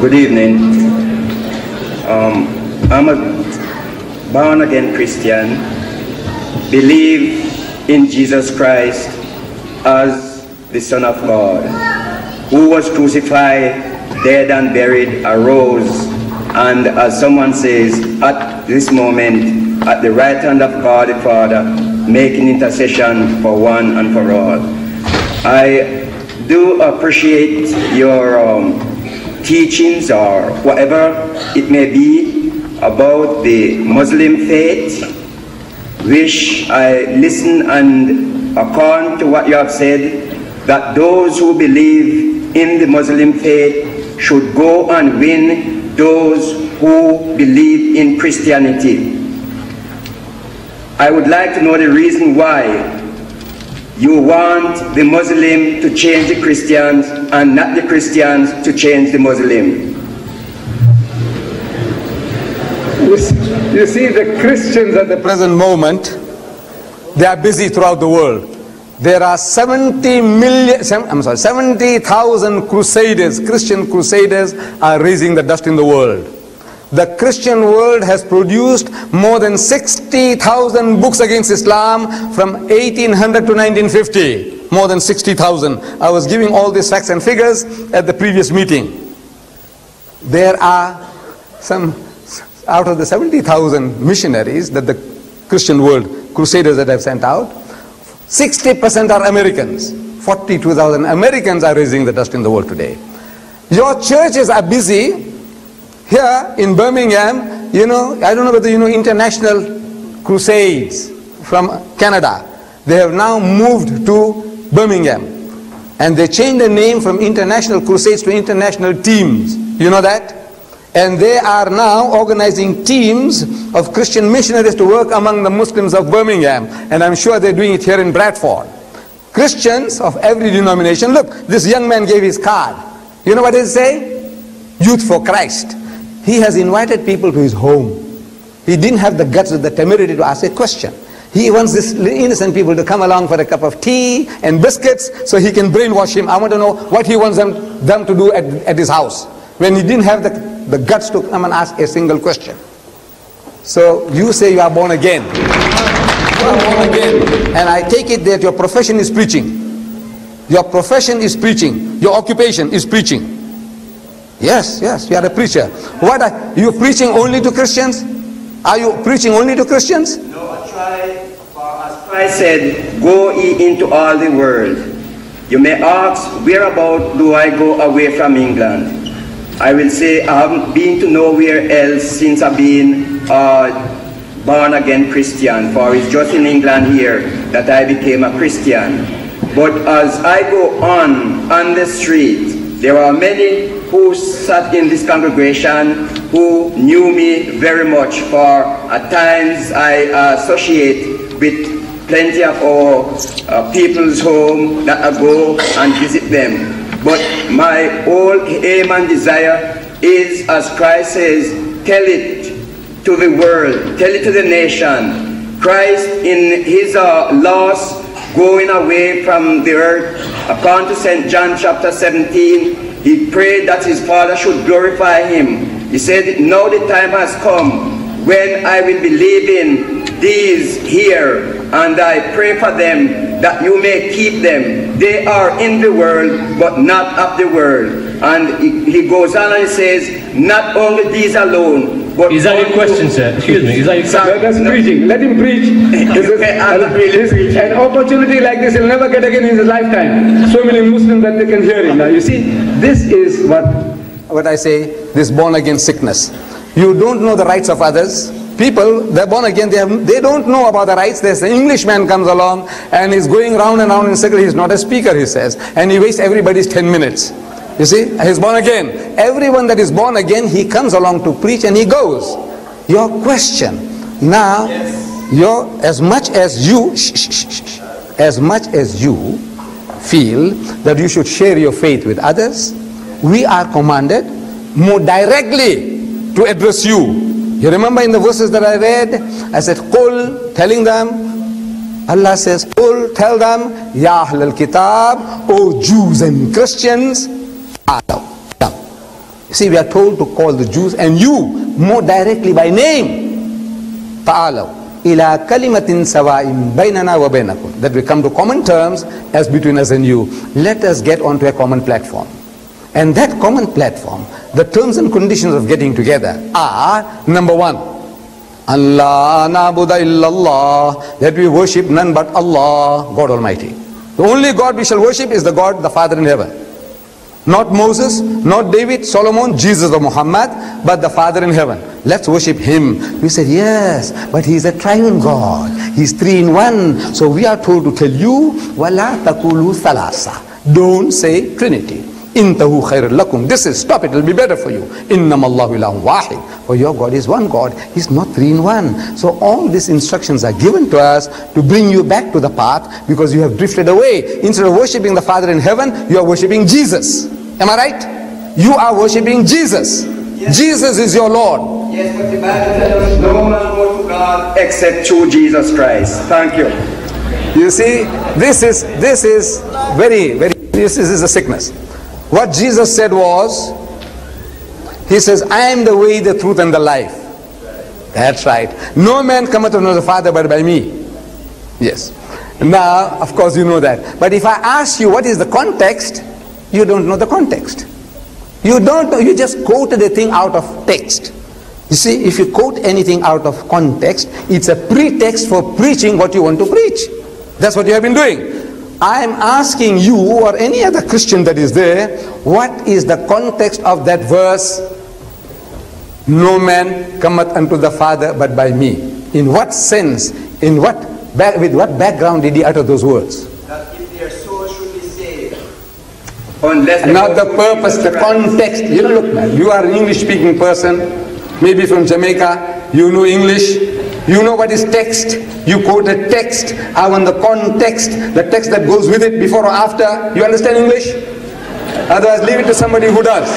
Good evening. I'm a born-again Christian, believe in Jesus Christ as the Son of God, who was crucified, dead and buried, arose, and as someone says, at this moment, at the right hand of God the Father, making intercession for one and for all. I do appreciate your teachings or whatever it may be about the Muslim faith, which I listen and according to what you have said, that those who believe in the Muslim faith should go and win those who believe in Christianity. I would like to know the reason why you want the Muslim to change the Christians and not the Christians to change the Muslim. You see, the Christians at the present moment, they are busy throughout the world. There are 70,000 crusaders, Christian crusaders are raising the dust in the world. The Christian world has produced more than 60,000 books against Islam from 1800 to 1950. More than 60,000. I was giving all these facts and figures at the previous meeting. There are some, out of the 70,000 missionaries that the Christian world, crusaders that I've sent out, 60% are Americans. 42,000 Americans are raising the dust in the world today. Your churches are busy. Here in Birmingham, you know, I don't know whether you know International Crusades from Canada. They have now moved to Birmingham. And they changed the name from International Crusades to International Teams. You know that? And they are now organizing teams of Christian missionaries to work among the Muslims of Birmingham. And I'm sure they're doing it here in Bradford. Christians of every denomination. Look, this young man gave his card. You know what it say? Youth for Christ. He has invited people to his home. He didn't have the guts or the temerity to ask a question. He wants these innocent people to come along for a cup of tea and biscuits so he can brainwash him. I want to know what he wants them to do at his house, when he didn't have the guts to come and ask a single question. So you say you are born again. You are born again. And I take it that your profession is preaching. Your profession is preaching. Your occupation is preaching. Yes, yes, you are a preacher. What are you preaching only to Christians? Are you preaching only to Christians? No, I try, as Christ said, go ye into all the world. You may ask, whereabout do I go away from England? I will say, I haven't been to nowhere else since I've been born again Christian, for it's just in England here that I became a Christian. But as I go on the street, there are many who sat in this congregation who knew me very much, for at times I associate with plenty of our people's home that I go and visit them. But my whole aim and desire is, as Christ says, tell it to the world, tell it to the nation. Christ in his loss, going away from the earth, according to St. John chapter 17, he prayed that his Father should glorify him. He said, now the time has come when I will be leaving these here, and I pray for them that you may keep them. They are in the world, but not of the world. And he goes on and he says, not only these alone, but... Is that your question, sir? Excuse me, is that your question? That's preaching. Let him preach. An opportunity like this he'll never get again in his lifetime. So many Muslims that they can hear him. Now you see, this is what I say, this born again sickness. You don't know the rights of others. People, they're born again, they don't know about the rights. There's an Englishman comes along and he's going round and round in circles. He's not a speaker, he says, and he wastes everybody's 10 minutes. You see, he's born again. Everyone that is born again, he comes along to preach and he goes. Your question now, as much as you feel that you should share your faith with others, we are commanded more directly to address you. You remember in the verses that I read, I said, Qul, telling them, Allah says, Qul, tell them, Ya Ahlul Kitab, O Jews and Christians, See, we are told to call the Jews and you more directly by name. Ta'alaw ila kalimatin sawa'in baynana wa baynakum. That we come to common terms as between us and you. Let us get onto a common platform. And that common platform, the terms and conditions of getting together are, number one, Allah na'budu illallah, that we worship none but Allah, God Almighty. The only God we shall worship is the God, the Father in heaven. Not Moses, not David, Solomon, Jesus or Muhammad, but the Father in heaven. Let's worship Him. We said, yes, but He is a triune God. He is 3 in 1. So we are told to tell you, وَلَا تَقُولُوا ثَلَاثَ. Don't say Trinity. Intahu khairul lakum. This is, stop, it will be better for you. Innama Allahu ilahun wahid. For your God is one God. He's not 3 in 1. So all these instructions are given to us to bring you back to the path, because you have drifted away. Instead of worshipping the Father in heaven, you are worshipping Jesus. Am I right? You are worshipping Jesus. Yes. Jesus is your Lord. Yes, but the Bible tells us no man go to God except through Jesus Christ. Thank you. You see, this is a sickness. What Jesus said was, He says, I am the way, the truth and the life. That's right. No man cometh unto the Father but by me. Yes. Now, of course you know that. But if I ask you what is the context, you don't know the context. You don't know, you just quoted a thing out of text. You see, if you quote anything out of context, it's a pretext for preaching what you want to preach. That's what you have been doing. I am asking you or any other Christian that is there, what is the context of that verse? No man cometh unto the Father but by me. In what sense, with what background did he utter those words? That if their soul should be saved. Not the purpose, the context. You know, look man, you are an English speaking person, maybe from Jamaica, you know English. You know what is text. You quote a text. I want the context, the text that goes with it, before or after. You understand English? Otherwise, leave it to somebody who does.